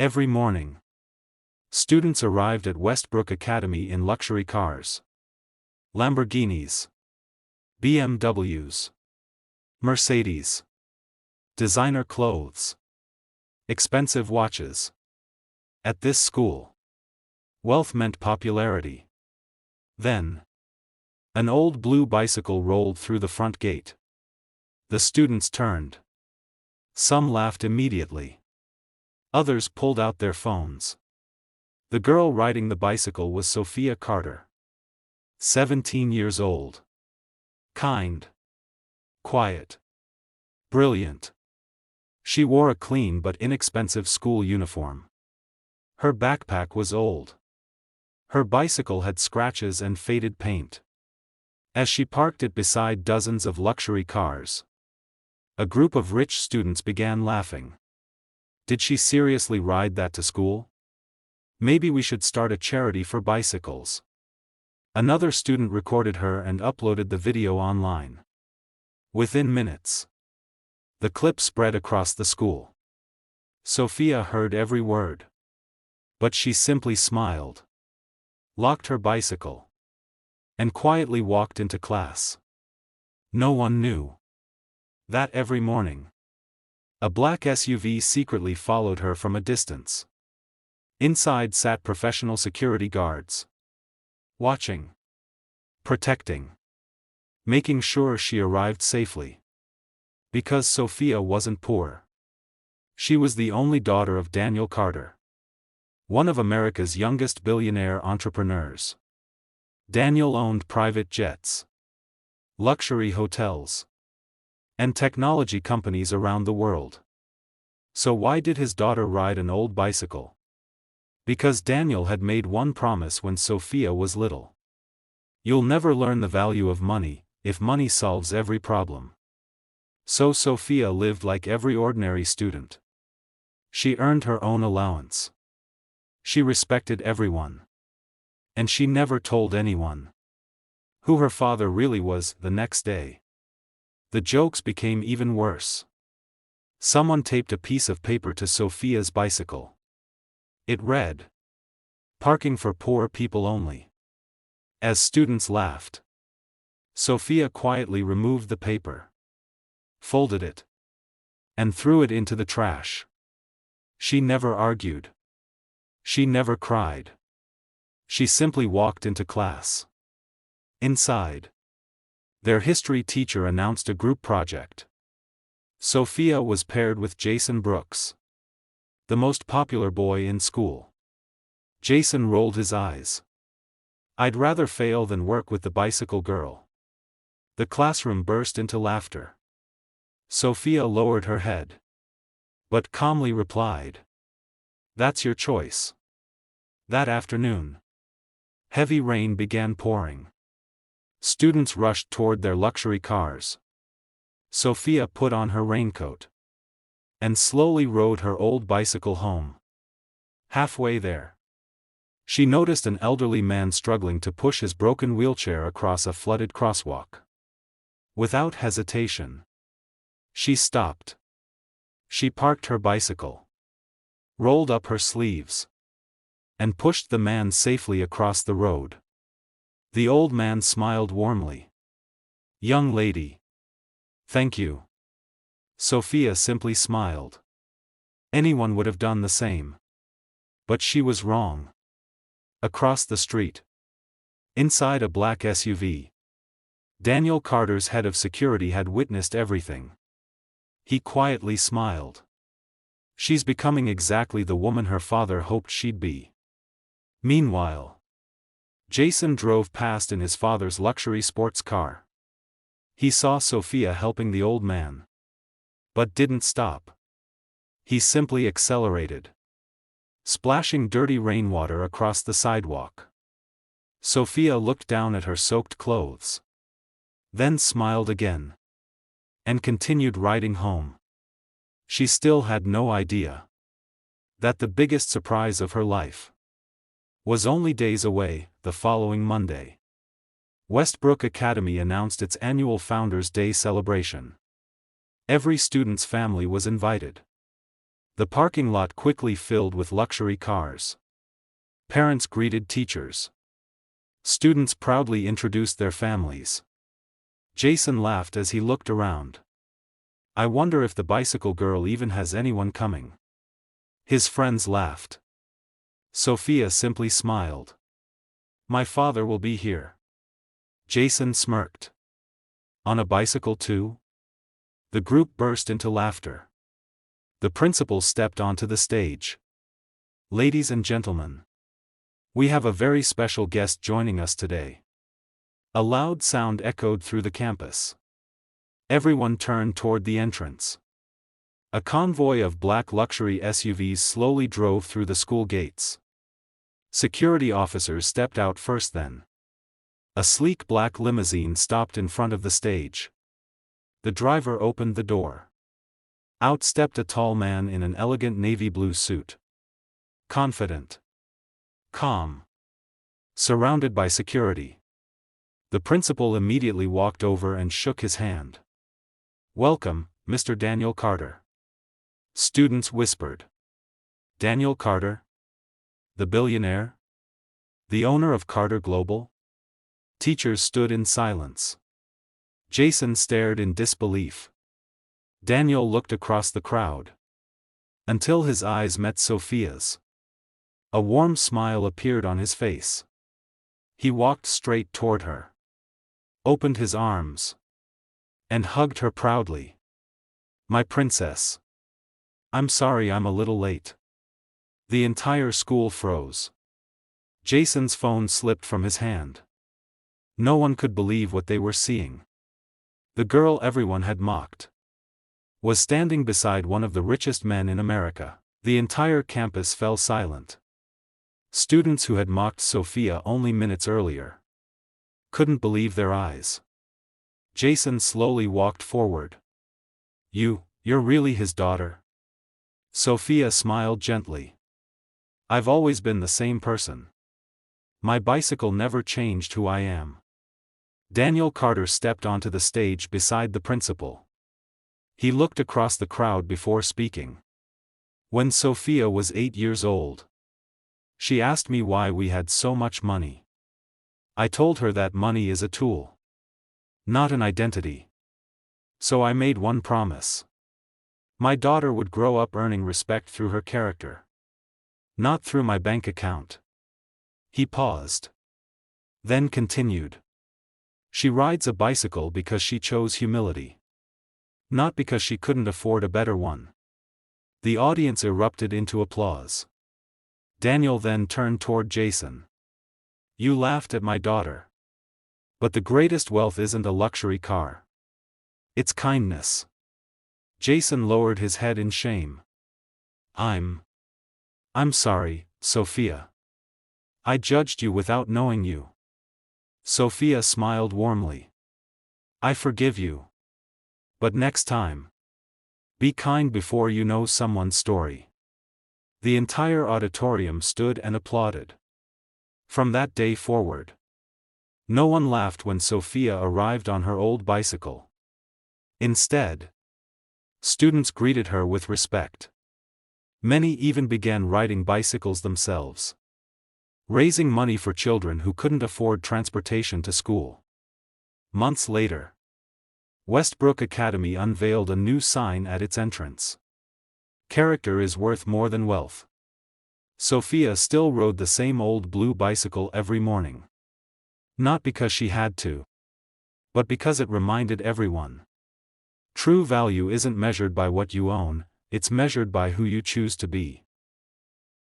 Every morning, students arrived at Westbrook Academy in luxury cars. Lamborghinis, BMWs, Mercedes, designer clothes, expensive watches. At this school, wealth meant popularity. Then, an old blue bicycle rolled through the front gate. The students turned. Some laughed immediately. Others pulled out their phones. The girl riding the bicycle was Sophia Carter. 17 years old. Kind. Quiet. Brilliant. She wore a clean but inexpensive school uniform. Her backpack was old. Her bicycle had scratches and faded paint. As she parked it beside dozens of luxury cars, a group of rich students began laughing. Did she seriously ride that to school? Maybe we should start a charity for bicycles. Another student recorded her and uploaded the video online. Within minutes, the clip spread across the school. Sophia heard every word. But she simply smiled, locked her bicycle, and quietly walked into class. No one knew that every morning, a black SUV secretly followed her from a distance. Inside sat professional security guards, watching, protecting, making sure she arrived safely. Because Sophia wasn't poor. She was the only daughter of Daniel Carter, one of America's youngest billionaire entrepreneurs. Daniel owned private jets, luxury hotels, and technology companies around the world. So why did his daughter ride an old bicycle? Because Daniel had made one promise when Sophia was little. You'll never learn the value of money, if money solves every problem. So Sophia lived like every ordinary student. She earned her own allowance. She respected everyone. And she never told anyone who her father really was. The next day, the jokes became even worse. Someone taped a piece of paper to Sophia's bicycle. It read, "Parking for poor people only." As students laughed, Sophia quietly removed the paper, folded it, and threw it into the trash. She never argued. She never cried. She simply walked into class. Inside, their history teacher announced a group project. Sophia was paired with Jason Brooks, the most popular boy in school. Jason rolled his eyes. "I'd rather fail than work with the bicycle girl." The classroom burst into laughter. Sophia lowered her head, but calmly replied, "That's your choice." That afternoon, heavy rain began pouring. Students rushed toward their luxury cars. Sophia put on her raincoat and slowly rode her old bicycle home. Halfway there, she noticed an elderly man struggling to push his broken wheelchair across a flooded crosswalk. Without hesitation, she stopped. She parked her bicycle, rolled up her sleeves, and pushed the man safely across the road. The old man smiled warmly. "Young lady. Thank you." Sophia simply smiled. Anyone would have done the same. But she was wrong. Across the street, inside a black SUV, Daniel Carter's head of security had witnessed everything. He quietly smiled. She's becoming exactly the woman her father hoped she'd be. Meanwhile, Jason drove past in his father's luxury sports car. He saw Sophia helping the old man, but didn't stop. He simply accelerated, splashing dirty rainwater across the sidewalk. Sophia looked down at her soaked clothes, then smiled again, and continued riding home. She still had no idea that the biggest surprise of her life was only days away. The following Monday, Westbrook Academy announced its annual Founders' Day celebration. Every student's family was invited. The parking lot quickly filled with luxury cars. Parents greeted teachers. Students proudly introduced their families. Jason laughed as he looked around. I wonder if the bicycle girl even has anyone coming. His friends laughed. Sophia simply smiled. My father will be here. Jason smirked. On a bicycle too? The group burst into laughter. The principal stepped onto the stage. Ladies and gentlemen, we have a very special guest joining us today. A loud sound echoed through the campus. Everyone turned toward the entrance. A convoy of black luxury SUVs slowly drove through the school gates. Security officers stepped out first then. A sleek black limousine stopped in front of the stage. The driver opened the door. Out stepped a tall man in an elegant navy blue suit. Confident. Calm. Surrounded by security. The principal immediately walked over and shook his hand. Welcome, Mr. Daniel Carter. Students whispered. Daniel Carter? The billionaire? The owner of Carter Global? Teachers stood in silence. Jason stared in disbelief. Daniel looked across the crowd. Until his eyes met Sophia's. A warm smile appeared on his face. He walked straight toward her. Opened his arms. And hugged her proudly. My princess. I'm sorry I'm a little late. The entire school froze. Jason's phone slipped from his hand. No one could believe what they were seeing. The girl everyone had mocked was standing beside one of the richest men in America. The entire campus fell silent. Students who had mocked Sophia only minutes earlier couldn't believe their eyes. Jason slowly walked forward. You're really his daughter? Sophia smiled gently. I've always been the same person. My bicycle never changed who I am. Daniel Carter stepped onto the stage beside the principal. He looked across the crowd before speaking. When Sophia was 8 years old, she asked me why we had so much money. I told her that money is a tool, not an identity. So I made one promise. My daughter would grow up earning respect through her character, not through my bank account. He paused. Then continued. She rides a bicycle because she chose humility. Not because she couldn't afford a better one. The audience erupted into applause. Daniel then turned toward Jason. You laughed at my daughter. But the greatest wealth isn't a luxury car. It's kindness. Jason lowered his head in shame. I'm sorry, Sophia. I judged you without knowing you. Sophia smiled warmly. I forgive you. But next time, be kind before you know someone's story. The entire auditorium stood and applauded. From that day forward, no one laughed when Sophia arrived on her old bicycle. Instead, students greeted her with respect. Many even began riding bicycles themselves, raising money for children who couldn't afford transportation to school. Months later, Westbrook Academy unveiled a new sign at its entrance. Character is worth more than wealth. Sophia still rode the same old blue bicycle every morning. Not because she had to, but because it reminded everyone. True value isn't measured by what you own, it's measured by who you choose to be.